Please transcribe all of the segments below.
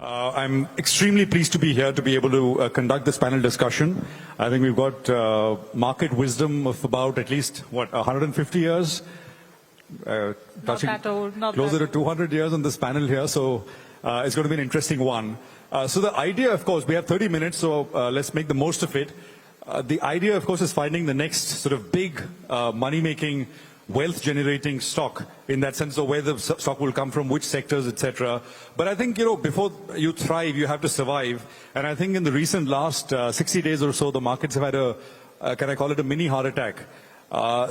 I'm extremely pleased to be here to be able to conduct this panel discussion. I think we've got market wisdom of about at least, 150 years? Touching not that old, not closer that to 200 years on this panel here, so it's going to be an interesting one. So the idea, of course, we have 30 minutes, so let's make the most of it. The idea, of course, is finding the next sort of big money-making, wealth-generating stock, in that sense of where the stock will come from, which sectors, etc. But I think, before you thrive, you have to survive. And I think in the recent last 60 days or so, the markets have had a, can I call it a mini heart attack?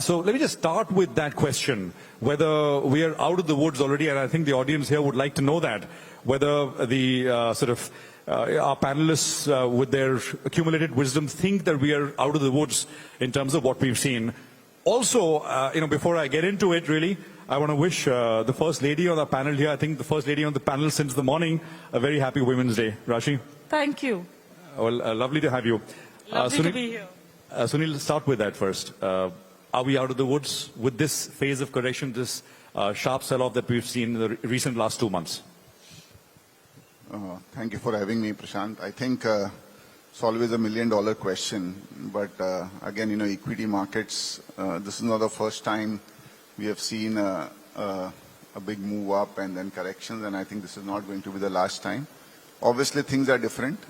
So let me just start with that question, whether we are out of the woods already, and I think the audience here would like to know that, whether the our panelists with their accumulated wisdom think that we are out of the woods in terms of what we've seen. Also, before I get into it, really, I want to wish the First Lady on our panel here, I think the First Lady on the panel since the morning, a very happy Women's Day. Rashi? Thank you. Well, lovely to have you. Lovely to be here. Sunil, let's start with that first. Are we out of the woods with this phase of correction, this sharp sell-off that we've seen in the recent last 2 months? Thank you for having me, Prashant. I think it's always a million-dollar question, but again, equity markets, this is not the first time we have seen a big move up and then corrections, and I think this is not going to be the last time. Obviously, things are different.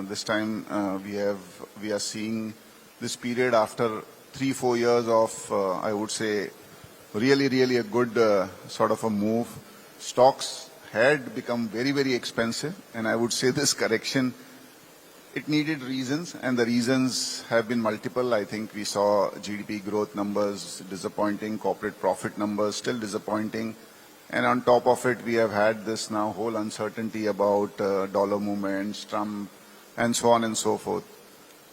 This time, we are seeing this period after 3-4 years of, I would say, really a good sort of a move. Stocks had become very expensive, and I would say this correction, it needed reasons, and the reasons have been multiple. I think we saw GDP growth numbers disappointing, corporate profit numbers still disappointing, and on top of it, we have had this now whole uncertainty about dollar movements, Trump, and so on and so forth.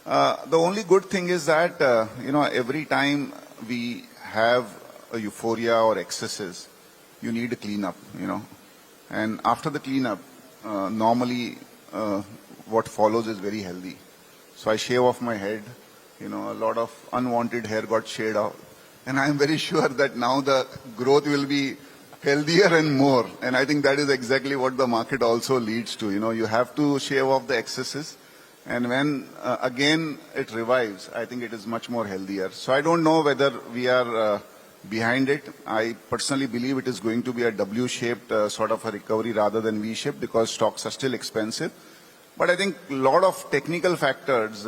The only good thing is that, every time we have a euphoria or excesses, you need a cleanup, And after the cleanup, normally what follows is very healthy. So I shave off my head, a lot of unwanted hair got shaved off. And I'm very sure that now the growth will be healthier and more. And I think that is exactly what the market also leads to. You have to shave off the excesses. And when, again, it revives, I think it is much more healthier. So I don't know whether we are behind it. I personally believe it is going to be a W-shaped sort of a recovery rather than V-shaped because stocks are still expensive. But I think a lot of technical factors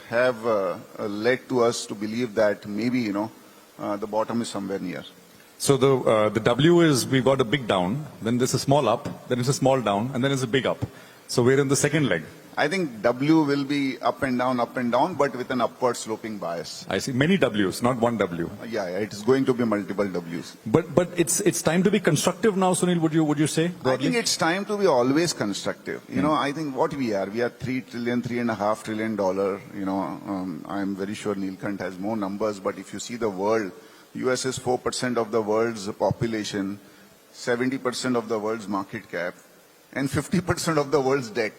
have led to us to believe that maybe, the bottom is somewhere near. So the W is we've got a big down, then there's a small up, then it's a small down, and then it's a big up. So we're in the second leg. I think W will be up and down, but with an upward sloping bias. I see. Many Ws, not one W. Yeah, it is going to be multiple Ws. But it's time to be constructive now, Sunil, would you say? Broadly? I think it's time to be always constructive. I think what we are $3.5 trillion. I'm very sure Neelkanth has more numbers, but if you see the world, US is 4% of the world's population, 70% of the world's market cap, and 50% of the world's debt.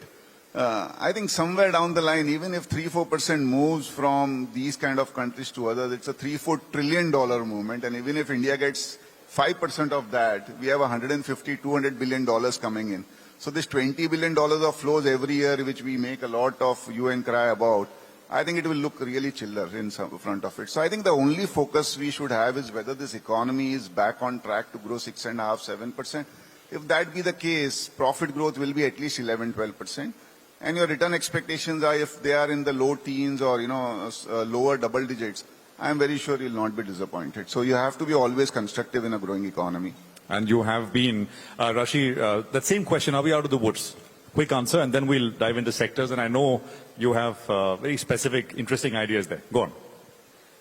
I think somewhere down the line, even if 3-4% moves from these kind of countries to others, it's a $3-4 trillion movement. And even if India gets 5% of that, we have $150-200 billion coming in. So this $20 billion of flows every year, which we make a lot of hue and cry about, I think it will look really chiller in front of it. So I think the only focus we should have is whether this economy is back on track to grow 6.5-7%. If that be the case, profit growth will be at least 11-12%. And your return expectations are, if they are in the low teens or, lower double digits, I am very sure you'll not be disappointed. So you have to be always constructive in a growing economy. And you have been. Rashi, that same question, are we out of the woods? Quick answer, and then we'll dive into sectors. And I know you have very specific, interesting ideas there. Go on.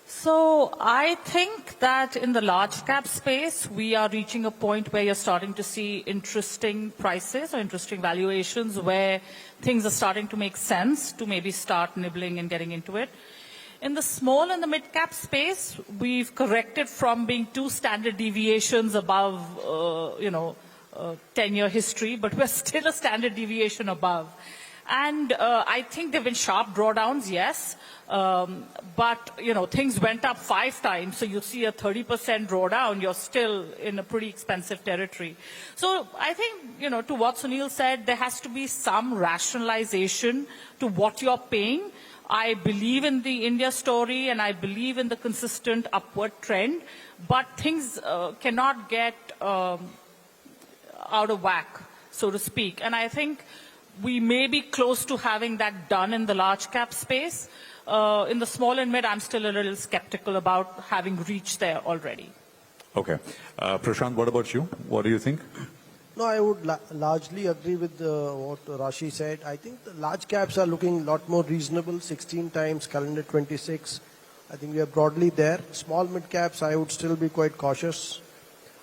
So I think that in the large cap space, we are reaching a point where you're starting to see interesting prices or interesting valuations where things are starting to make sense to maybe start nibbling and getting into it. In the small and the mid cap space, we've corrected from being 2 standard deviations above, 10-year history, but we're still a standard deviation above. And I think there have been sharp drawdowns, yes. But, things went up 5 times. So you see a 30% drawdown, you're still in a pretty expensive territory. So I think, to what Sunil said, there has to be some rationalization to what you're paying. I believe in the India story and I believe in the consistent upward trend, but things cannot get out of whack, so to speak. And I think we may be close to having that done in the large cap space. In the small and mid, I'm still a little skeptical about having reached there already. Okay. Prashant, what about you? What do you think? No, I would largely agree with what Rashi said. I think the large caps are looking a lot more reasonable, 16 times calendar 26. I think we are broadly there. Small mid caps, I would still be quite cautious.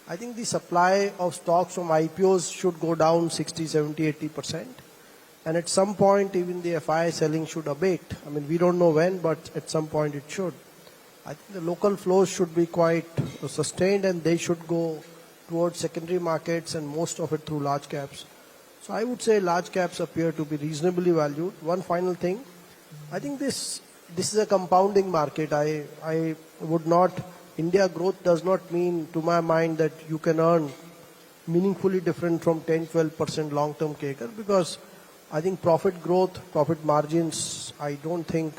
I think the supply of stocks from IPOs should go down 60, 70, 80%. And at some point, even the FI selling should abate. I mean, we don't know when, but at some point it should. I think the local flows should be quite sustained and they should go towards secondary markets and most of it through large caps. So I would say large caps appear to be reasonably valued. One final thing, I think this is a compounding market. I would not, India growth does not mean to my mind that you can earn meaningfully different from 10-12% long-term CAGR, because I think profit growth, profit margins, I don't think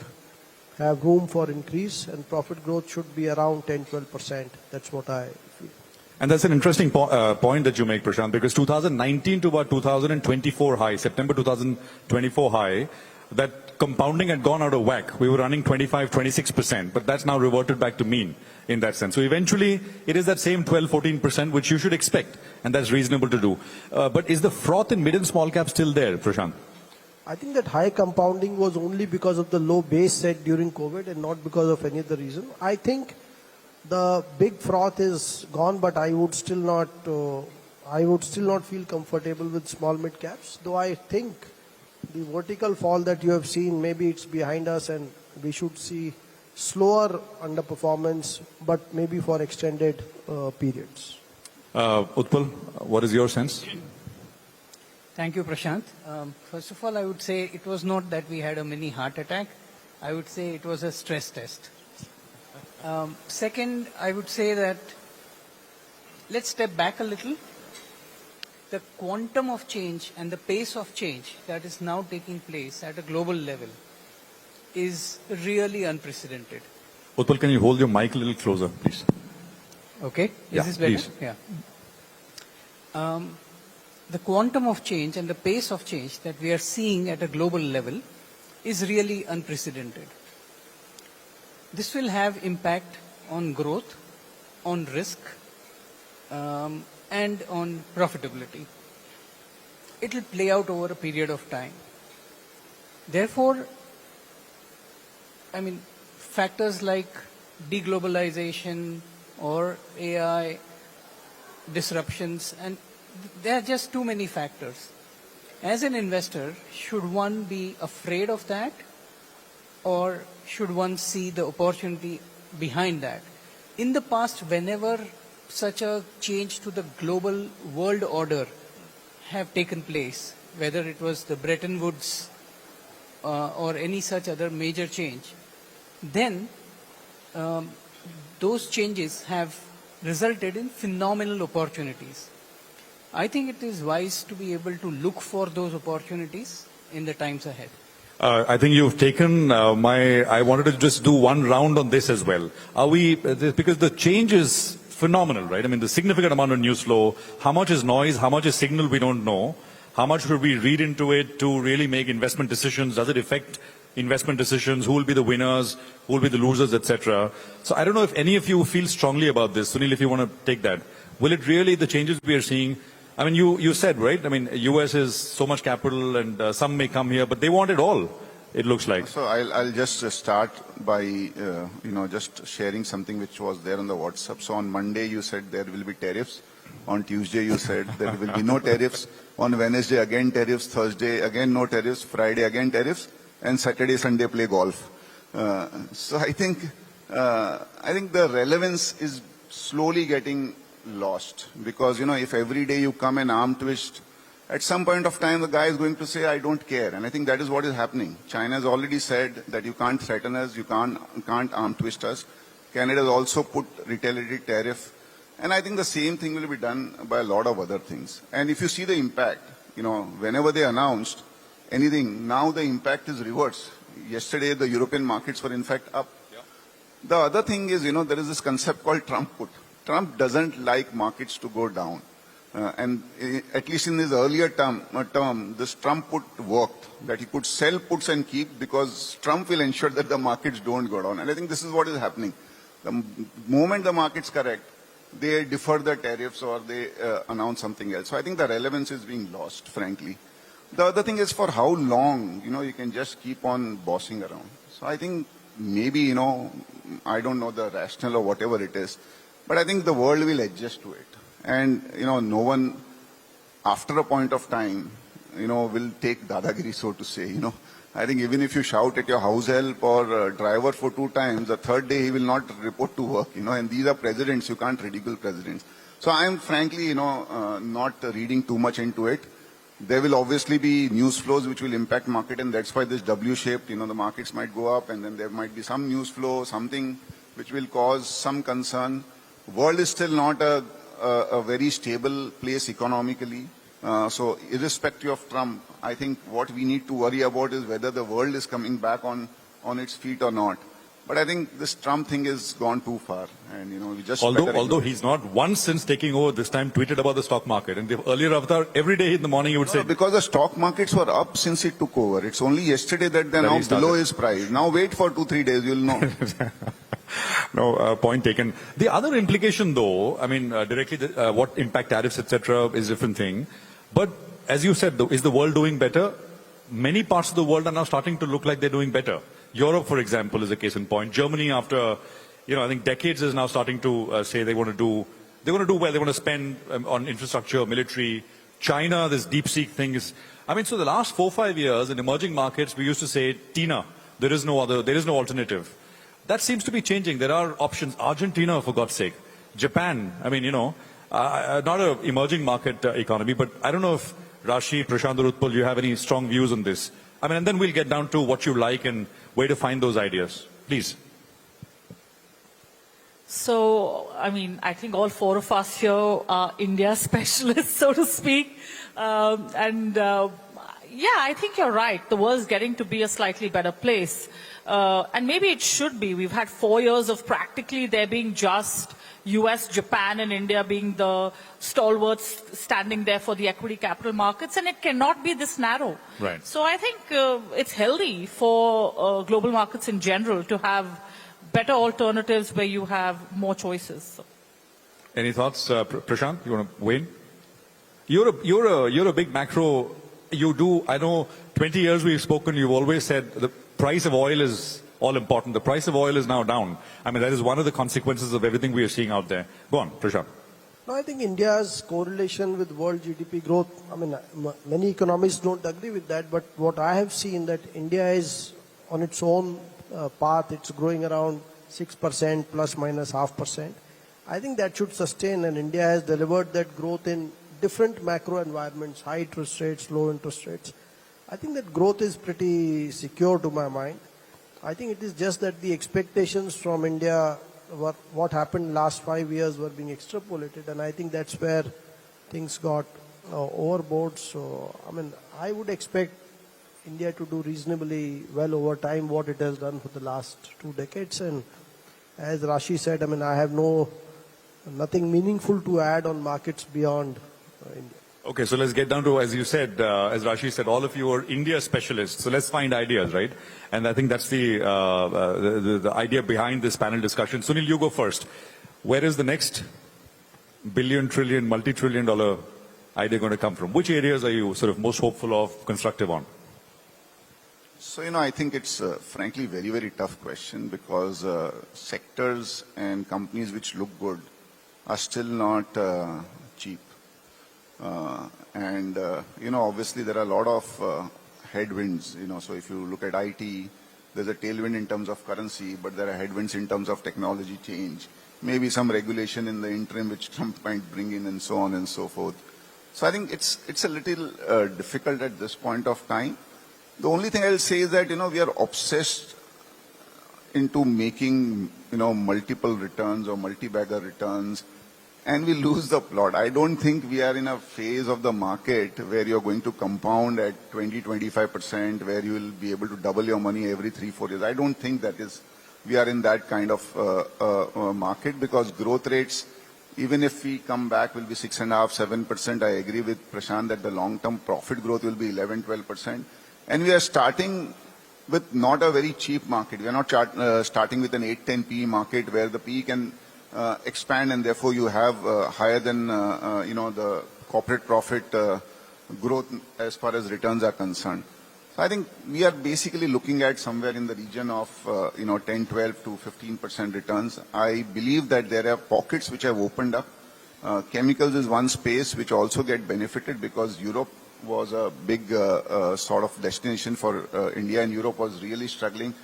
have room for increase, and profit growth should be around 10-12%. That's what I feel. And that's an interesting point that you make, Prashant, because 2019 to about 2024 high, September 2024 high, that compounding had gone out of whack. We were running 25, 26%, but that's now reverted back to mean in that sense. So eventually, it is that same 12, 14%, which you should expect, and that's reasonable to do. But is the froth in mid and small cap still there, Prashant? I think that high compounding was only because of the low base set during COVID and not because of any other reason. I think the big froth is gone, but I would still not feel comfortable with small mid caps, though I think the vertical fall that you have seen, maybe it's behind us and we should see slower underperformance, but maybe for extended periods. Utpal, what is your sense? Thank you, Prashant. First of all, I would say it was not that we had a mini heart attack. I would say it was a stress test. Second, I would say that let's step back a little. The quantum of change and the pace of change that is now taking place at a global level is really unprecedented. Utpal, can you hold your mic a little closer, please? Okay, Yeah, is this better? please. Yeah. The quantum of change and the pace of change that we are seeing at a global level is really unprecedented. This will have impact on growth, on risk, and on profitability. It will play out over a period of time. Therefore, factors like deglobalization or AI disruptions, and there are just too many factors. As an investor, should one be afraid of that, or should one see the opportunity behind that? In the past, whenever such a change to the global world order have taken place, whether it was the Bretton Woods or any such other major change, then those changes have resulted in phenomenal opportunities. I think it is wise to be able to look for those opportunities in the times ahead. I think you've taken I wanted to just do one round on this as well. Are we, because the change is phenomenal, right? I mean, the significant amount of news flow, how much is noise, how much is signal, we don't know. How much should we read into it to really make investment decisions? Does it affect investment decisions? Who will be the winners? Who will be the losers, etc.? So I don't know if any of you feel strongly about this. Sunil, if you want to take that. Will it really, the changes we are seeing, I mean, you said, right? I mean, US is so much capital and some may come here, but they want it all, it looks like. So I'll just start by, just sharing something which was there on the WhatsApp. So on Monday you said there will be tariffs. On Tuesday you said there will be no tariffs. On Wednesday again tariffs. Thursday again no tariffs. Friday again tariffs. And Saturday, Sunday play golf. So I think the relevance is slowly getting lost, because if every day you come and arm twist at some point of time, the guy is going to say, I don't care. And I think that is what is happening. China has already said that you can't threaten us, you can't arm twist us. Canada has also put retaliatory tariff. And I think the same thing will be done by a lot of other things. And if you see the impact, whenever they announced anything, now the impact is reverse. Yesterday, the European markets were in fact up. Yeah. The other thing is, there is this concept called Trump put. Trump doesn't like markets to go down. And at least in his earlier term, this Trump put worked, that he could sell puts and keep because Trump will ensure that the markets don't go down. And I think this is what is happening. The moment the markets correct, they defer the tariffs or they announce something else. So I think the relevance is being lost, frankly. The other thing is for how long, you can just keep on bossing around. So I think maybe, I don't know the rationale or whatever it is, but I think the world will adjust to it. And, no one, after a point of time, will take dadagiri, so to say, I think even if you shout at your house help or driver for 2 times, the third day he will not report to work, and these are presidents, you can't ridicule presidents. So I am frankly, not reading too much into it. There will obviously be news flows which will impact market, and that's why this W-shaped, the markets might go up, and then there might be some news flow, something which will cause some concern. World is still not a very stable place economically. So irrespective of Trump, I think what we need to worry about is whether the world is coming back on its feet or not. But I think this Trump thing has gone too far, and we just although he's not once since taking over this time tweeted about the stock market, and the earlier avatar every day in the morning he would say because the stock markets were up since he took over. It's only yesterday that they're now below his price. Now wait for 2-3 days, you'll know. No, point taken. The other implication, though, I mean, directly, what impact tariffs, etc., is a different thing. But as you said, though, is the world doing better? Many parts of the world are now starting to look like they're doing better. Europe, for example, is a case in point. Germany, after, I think decades, is now starting to say they want to do well. They want to spend on infrastructure, military. China, this DeepSeek thing is. I mean, so the last 4-5 years in emerging markets, we used to say, Tina, there is no alternative. That seems to be changing. There are options. Argentina, for God's sake. Japan, I mean, not an emerging market economy, but I don't know if Rashi, Prashant or Utpal, you have any strong views on this. I mean, and then we'll get down to what you like and where to find those ideas. Please. So, I mean, I think all 4 of us here are India specialists, so to speak. Yeah, I think you're right. The world's getting to be a slightly better place. And maybe it should be. We've had 4 years of practically there being just US, Japan and India being the stalwarts standing there for the equity capital markets, and it cannot be this narrow. Right. So I think it's healthy for global markets in general to have better alternatives where you have more choices. So. Any thoughts, Prashant? You want to weigh in? You're a big macro. You do. I know. 20 years we've spoken. You've always said the price of oil is all important. The price of oil is now down. I mean, that is one of the consequences of everything we are seeing out there. Go on, Prashant. No, I think India's correlation with world GDP growth, I mean, many economists don't agree with that, but what I have seen that India is on its own path, it's growing around 6% plus minus 0.5%. I think that should sustain, and India has delivered that growth in different macro environments, high interest rates, low interest rates. I think that growth is pretty secure to my mind. I think it is just that the expectations from India, what happened last 5 years were being extrapolated, and I think that's where things got overboard. So, I mean, I would expect India to do reasonably well over time what it has done for the last 2 decades. And as Rashi said, I mean, I have nothing meaningful to add on markets beyond India. Okay, so let's get down to, as you said, as Rashi said, all of you are India specialists. So let's find ideas, right? And I think that's the idea behind this panel discussion. Sunil, you go first. Where is the next billion, trillion, multi-trillion dollar idea going to come from? Which areas are you sort of most hopeful of, constructive on? So, I think it's frankly very, very tough question because sectors and companies which look good are still not cheap. Obviously there are a lot of headwinds, so if you look at IT, there's a tailwind in terms of currency, but there are headwinds in terms of technology change, maybe some regulation in the interim which Trump might bring in and so on and so forth. So I think it's a little difficult at this point of time. The only thing I'll say is that, we are obsessed into making, multiple returns or multi-bagger returns, and we lose the plot. I don't think we are in a phase of the market where you're going to compound at 20-25%, where you will be able to double your money every 3-4 years. I don't think we are in that kind of market, because growth rates, even if we come back, will be 6.5-7%. I agree with Prashant that the long-term profit growth will be 11-12%. And we are starting with not a very cheap market. We are not starting with an 8-10 PE market where the PE can expand, and therefore you have higher than the corporate profit growth as far as returns are concerned. So I think we are basically looking at somewhere in the region of 10, 12 to 15% returns. I believe that there are pockets which have opened up. Chemicals is one space which also get benefited, because Europe was a big sort of destination for India, and Europe was really struggling.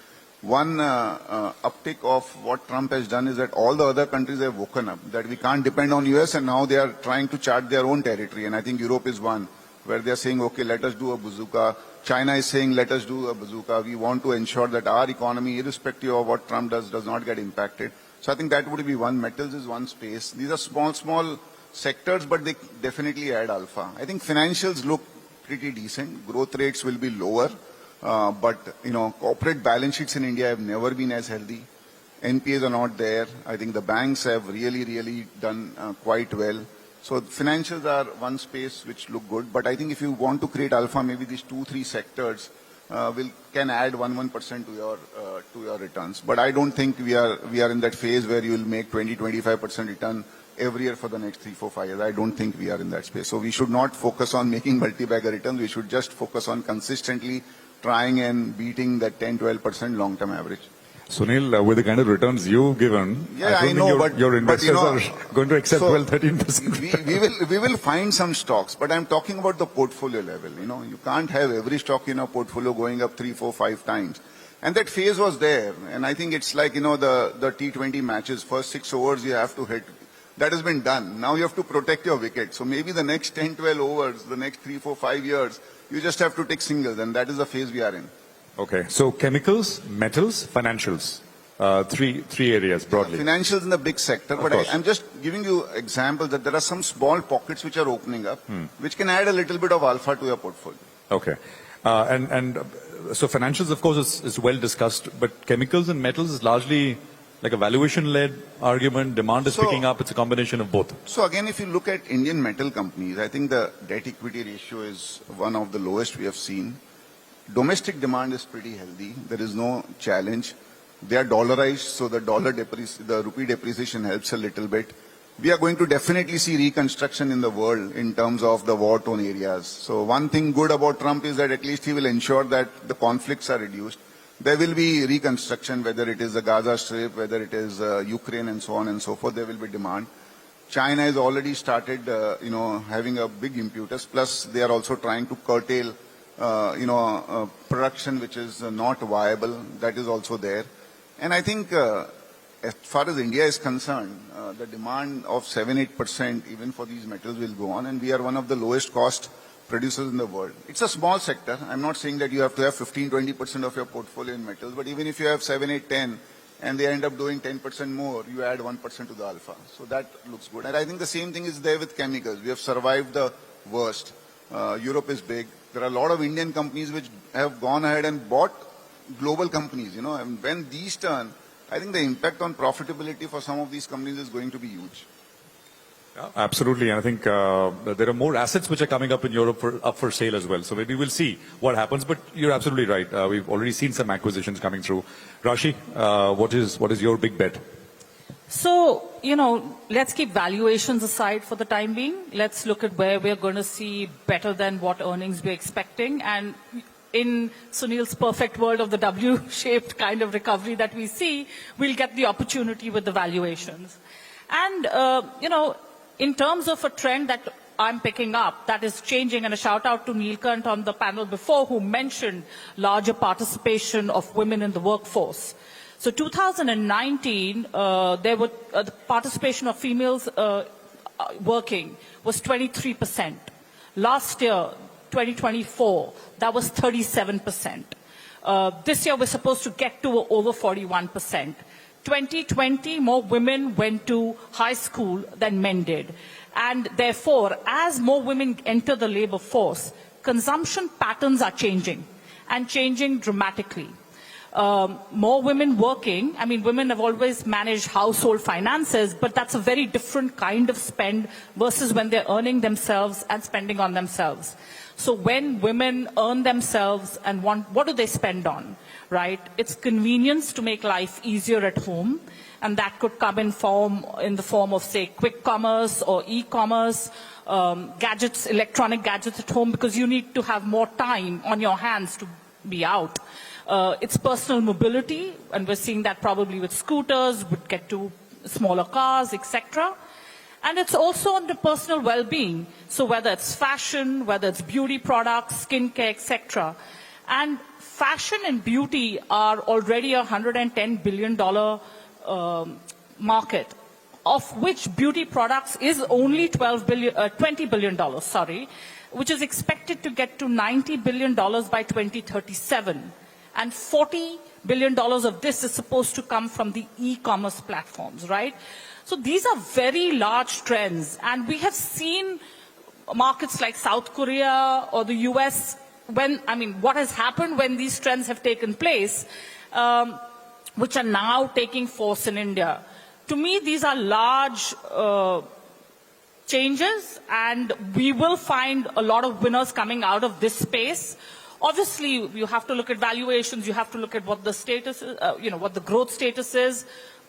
One uptick of what Trump has done is that all the other countries have woken up, that we can't depend on US, and now they are trying to chart their own territory. And I think Europe is one where they are saying, okay, let us do a bazooka. China is saying, let us do a bazooka. We want to ensure that our economy, irrespective of what Trump does not get impacted. So I think that would be one. Metals is one space. These are small sectors, but they definitely add alpha. I think financials look pretty decent. Growth rates will be lower. But corporate balance sheets in India have never been as healthy. NPAs are not there. I think the banks have really done quite well. So financials are one space which look good. But I think if you want to create alpha, maybe these 2-3 sectors can add 1% to your returns. But I don't think we are in that phase where you will make 20-25% return every year for the next 3-4-5 years. I don't think we are in that space. So we should not focus on making multi-bagger returns. We should just focus on consistently trying and beating that 10-12% long-term average. Sunil, with the kind of returns you've given, yeah, I don't think your investors are going to accept 12-13%. We will find some stocks, but I'm talking about the portfolio level. You can't have every stock in a portfolio going up 3, 4, 5 times. And that phase was there. And I think it's like, the T20 matches, first 6 overs you have to hit. That has been done. Now you have to protect your wicket. So maybe the next 10, 12 overs, the next 3, 4, 5 years, you just have to take singles, and that is the phase we are in. Okay, so chemicals, metals, financials, three areas broadly. Financials in the big sector, but I'm just giving you examples that there are some small pockets which are opening up, which can add a little bit of alpha to your portfolio. Okay, so financials, of course, is well discussed, but chemicals and metals is largely like a valuation-led argument. Demand is picking up. It's a combination of both. So again, if you look at Indian metal companies, I think the debt-equity ratio is one of the lowest we have seen. Domestic demand is pretty healthy. There is no challenge. They are dollarized, so the rupee depreciation helps a little bit. We are going to definitely see reconstruction in the world in terms of the war-torn areas. So one thing good about Trump is that at least he will ensure that the conflicts are reduced. There will be reconstruction, whether it is the Gaza Strip, whether it is Ukraine, and so on and so forth. There will be demand. China has already started, having a big impetus. Plus, they are also trying to curtail production which is not viable. That is also there. And I think as far as India is concerned, the demand of 7-8% even for these metals will go on, and we are one of the lowest cost producers in the world. It's a small sector. I'm not saying that you have to have 15-20% of your portfolio in metals, but even if you have 7, 8, 10, and they end up doing 10% more, you add 1% to the alpha. So that looks good. And I think the same thing is there with chemicals. We have survived the worst. Europe is big. There are a lot of Indian companies which have gone ahead and bought global companies, and when these turn, I think the impact on profitability for some of these companies is going to be huge. Yeah, absolutely. And I think there are more assets which are coming up in Europe up for sale as well. So maybe we'll see what happens. But you're absolutely right. We've already seen some acquisitions coming through. Rashi, what is your big bet? So, let's keep valuations aside for the time being. Let's look at where we're going to see better than what earnings we're expecting. And in Sunil's perfect world of the W-shaped kind of recovery that we see, we'll get the opportunity with the valuations. And, in terms of a trend that I'm picking up that is changing, and a shout out to Neelkant on the panel before who mentioned larger participation of women in the workforce. So 2019, the participation of females working was 23%. Last year, 2024, that was 37%. This year, we're supposed to get to over 41%. 2020, more women went to high school than men did. And therefore, as more women enter the labor force, consumption patterns are changing and changing dramatically. More women working, I mean, women have always managed household finances, but that's a very different kind of spend versus when they're earning themselves and spending on themselves. So when women earn themselves and what do they spend on, right? It's convenience to make life easier at home, and that could come in the form of, say, quick commerce or e-commerce, gadgets, electronic gadgets at home, because you need to have more time on your hands to be out. It's personal mobility, and we're seeing that probably with scooters, would get to smaller cars, etc. And it's also on the personal well-being. So whether it's fashion, whether it's beauty products, skincare, etc. And fashion and beauty are already a $110 billion market, of which beauty products is only $20 billion, which is expected to get to $90 billion by 2037. And $40 billion of this is supposed to come from the e-commerce platforms, right? So these are very large trends. And we have seen markets like South Korea or the US, what has happened when these trends have taken place, which are now taking force in India. To me, these are large changes, and we will find a lot of winners coming out of this space. Obviously, you have to look at valuations, you have to look at what the status is, what the growth status is.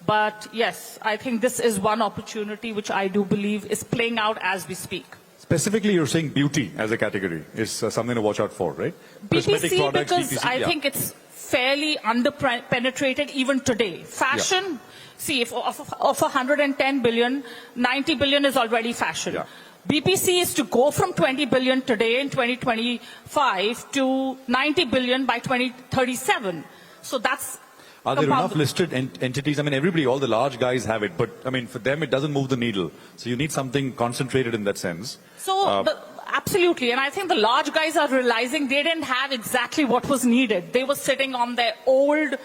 But yes, I think this is one opportunity which I do believe is playing out as we speak. Specifically, you're saying beauty as a category is something to watch out for, right? Cosmetic BPC, products, because BPC, I think it's fairly under-penetrated even today. Fashion, see, if of 110 billion, 90 billion is already fashion. Yeah. BPC is to go from 20 billion today in 2025 to 90 billion by 2037. So that's Are there enough listed entities? I mean, everybody, all the large guys have it, but I mean, for them, it doesn't move the needle. So you need something concentrated in that sense. So, absolutely. And I think the large guys are realizing they didn't have exactly what was needed. They were sitting on their old,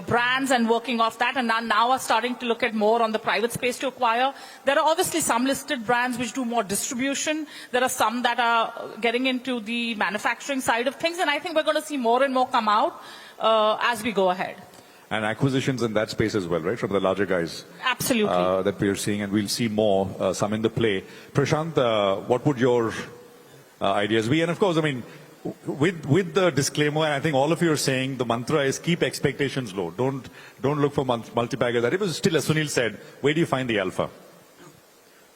brands and working off that, and now are starting to look at more on the private space to acquire. There are obviously some listed brands which do more distribution. There are some that are getting into the manufacturing side of things, and I think we're going to see more and more come out as we go ahead. And acquisitions in that space as well, right? From the larger guys. Absolutely. That we are seeing, and we'll see more, some in the play. Prashant, what would your ideas be? And of course, I mean, with the disclaimer, and I think all of you are saying the mantra is keep expectations low. Don't look for multi-baggers. That was still, as Sunil said, where do you find the alpha?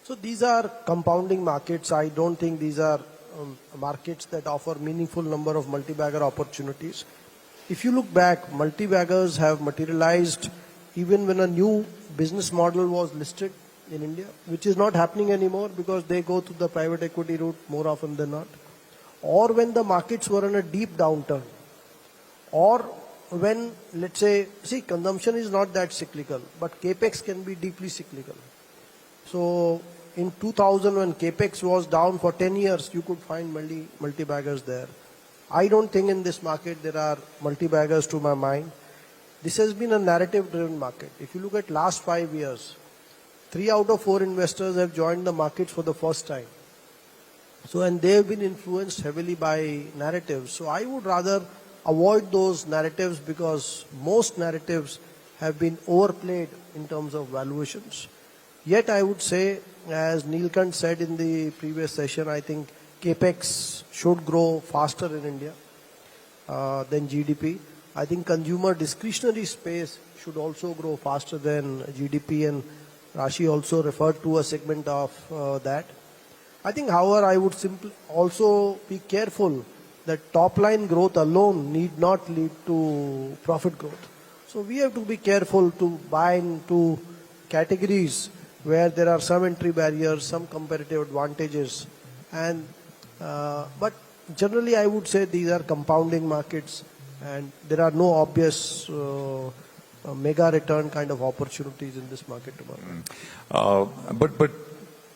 So these are compounding markets. I don't think these are markets that offer meaningful number of multi-bagger opportunities. If you look back, multi-baggers have materialized even when a new business model was listed in India, which is not happening anymore because they go to the private equity route more often than not. Or when the markets were in a deep downturn. Or when, let's say, consumption is not that cyclical, but capex can be deeply cyclical. So in 2000, when capex was down for 10 years, you could find multi-baggers there. I don't think in this market there are multi-baggers to my mind. This has been a narrative-driven market. If you look at last 5 years, 3 out of 4 investors have joined the markets for the first time. So, and they have been influenced heavily by narratives. So I would rather avoid those narratives because most narratives have been overplayed in terms of valuations. Yet I would say, as Neelkant said in the previous session, I think capex should grow faster in India than GDP. I think consumer discretionary space should also grow faster than GDP, and Rashi also referred to a segment of that. I think, however, I would simply also be careful that top line growth alone need not lead to profit growth. So we have to be careful to buy into categories where there are some entry barriers, some competitive advantages, and but generally I would say these are compounding markets and there are no obvious mega return kind of opportunities in this market tomorrow. But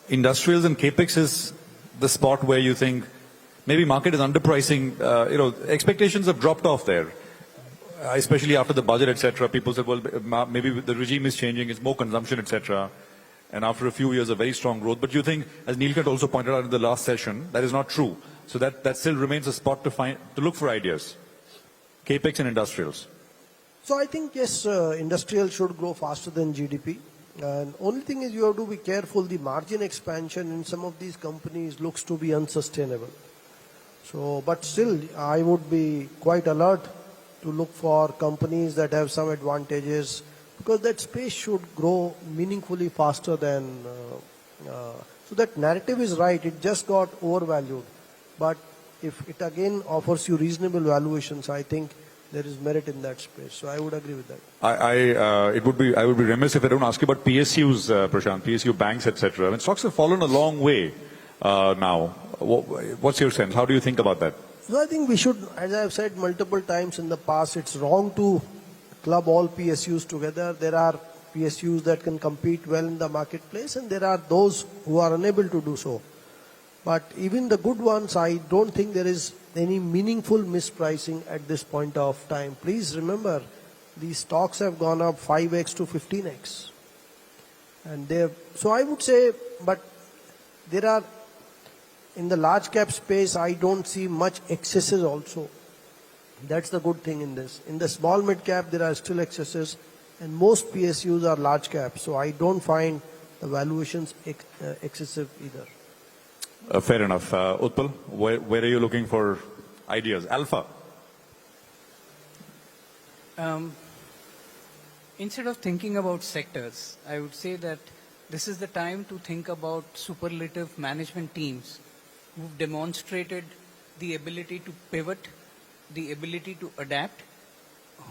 industrials and capex is the spot where you think maybe market is underpricing? Expectations have dropped off there, especially after the budget, etc. People said, well, maybe the regime is changing, it's more consumption, etc. And after a few years of very strong growth. But you think, as Neelkant also pointed out in the last session, that is not true. So that still remains a spot to look for ideas. Capex and industrials. So I think, yes, industrial should grow faster than GDP. And only thing is you have to be careful. The margin expansion in some of these companies looks to be unsustainable. So, but still, I would be quite alert to look for companies that have some advantages, because that space should grow meaningfully faster than. So that narrative is right. It just got overvalued. But if it again offers you reasonable valuations, I think there is merit in that space. So I would agree with that. I would be remiss if I don't ask you about PSUs, Prashant, PSU banks, etc. I mean, stocks have fallen a long way now. What's your sense? How do you think about that? So I think we should, as I have said multiple times in the past, it's wrong to club all PSUs together. There are PSUs that can compete well in the marketplace, and there are those who are unable to do so. But even the good ones, I don't think there is any meaningful mispricing at this point of time. Please remember, these stocks have gone up 5x to 15x. And so I would say, but there are, in the large cap space, I don't see much excesses also. That's the good thing in this. In the small mid cap, there are still excesses, and most PSUs are large cap. So I don't find the valuations excessive either. Fair enough. Utpal, where are you looking for ideas? Alpha. Instead of thinking about sectors, I would say that this is the time to think about superlative management teams who've demonstrated the ability to pivot, the ability to adapt,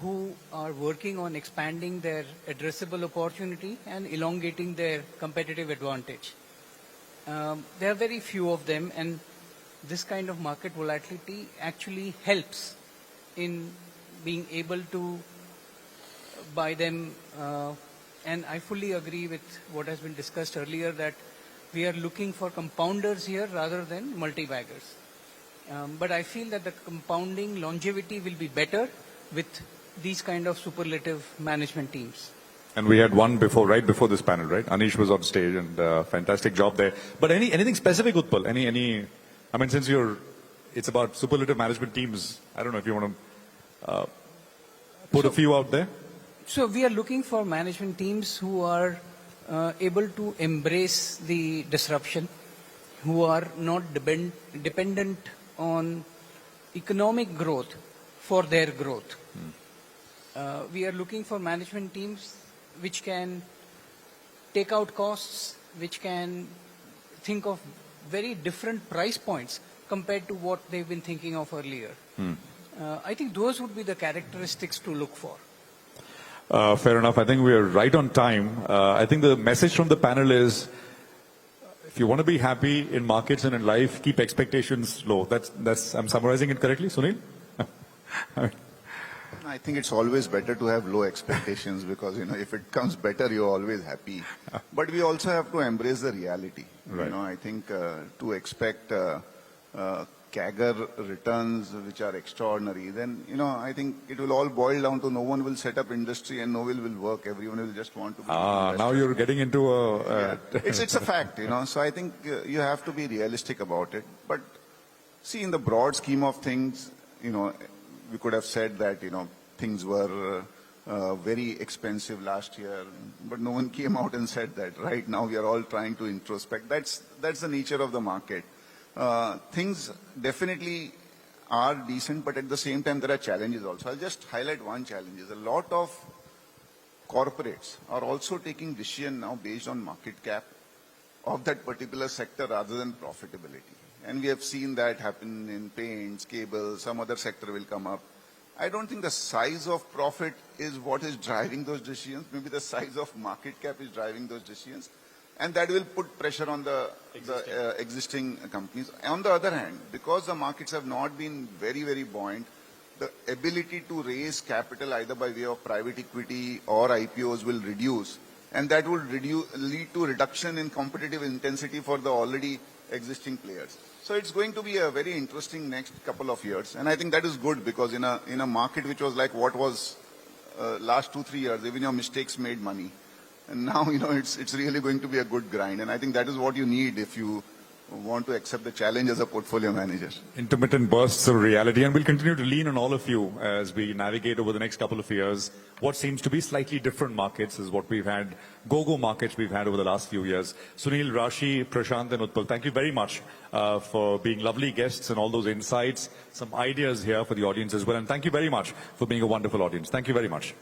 who are working on expanding their addressable opportunity and elongating their competitive advantage. There are very few of them, and this kind of market volatility actually helps in being able to buy them. And I fully agree with what has been discussed earlier, that we are looking for compounders here rather than multi-baggers. But I feel that the compounding longevity will be better with these kind of superlative management teams. And we had one right before this panel, right? Anish was on stage, and fantastic job there. But anything specific, Utpal? I mean, since it's about superlative management teams, I don't know if you want to put a few out there. So we are looking for management teams who are able to embrace the disruption, who are not dependent on economic growth for their growth. We are looking for management teams which can take out costs, which can think of very different price points compared to what they've been thinking of earlier. I think those would be the characteristics to look for. Fair enough. I think we are right on time. I think the message from the panel is, if you want to be happy in markets and in life, keep expectations low. I'm summarizing it correctly, Sunil? I think it's always better to have low expectations because, if it comes better, you're always happy. But we also have to embrace the reality. Right. I think to expect CAGR returns which are extraordinary, then, I think it will all boil down to no one will set up industry and no one will work. Everyone will just want to be Now you're getting into a... It's a fact, So I think you have to be realistic about it. But see, in the broad scheme of things, we could have said that, things were very expensive last year, but no one came out and said that. Right now, we are all trying to introspect. That's the nature of the market. Things definitely are decent, but at the same time, there are challenges also. I'll just highlight one challenge. A lot of corporates are also taking decision now based on market cap of that particular sector rather than profitability. And we have seen that happen in paints, cables, some other sector will come up. I don't think the size of profit is what is driving those decisions. Maybe the size of market cap is driving those decisions. And that will put pressure on the existing companies. On the other hand, because the markets have not been very, very buoyant, the ability to raise capital either by way of private equity or IPOs will reduce. And that will lead to reduction in competitive intensity for the already existing players. So it's going to be a very interesting next couple of years, and I think that is good because in a market which was like what was last 2-3 years, even your mistakes made money, and now it's really going to be a good grind, and I think that is what you need if you want to accept the challenge as a portfolio manager. Intermittent bursts of reality, and we'll continue to lean on all of you as we navigate over the next couple of years. What seems to be slightly different markets is what we've had, go-go markets we've had over the last few years. Sunil, Rashi, Prashant and Utpal, thank you very much for being lovely guests and all those insights, some ideas here for the audience as well. And thank you very much for being a wonderful audience. Thank you very much.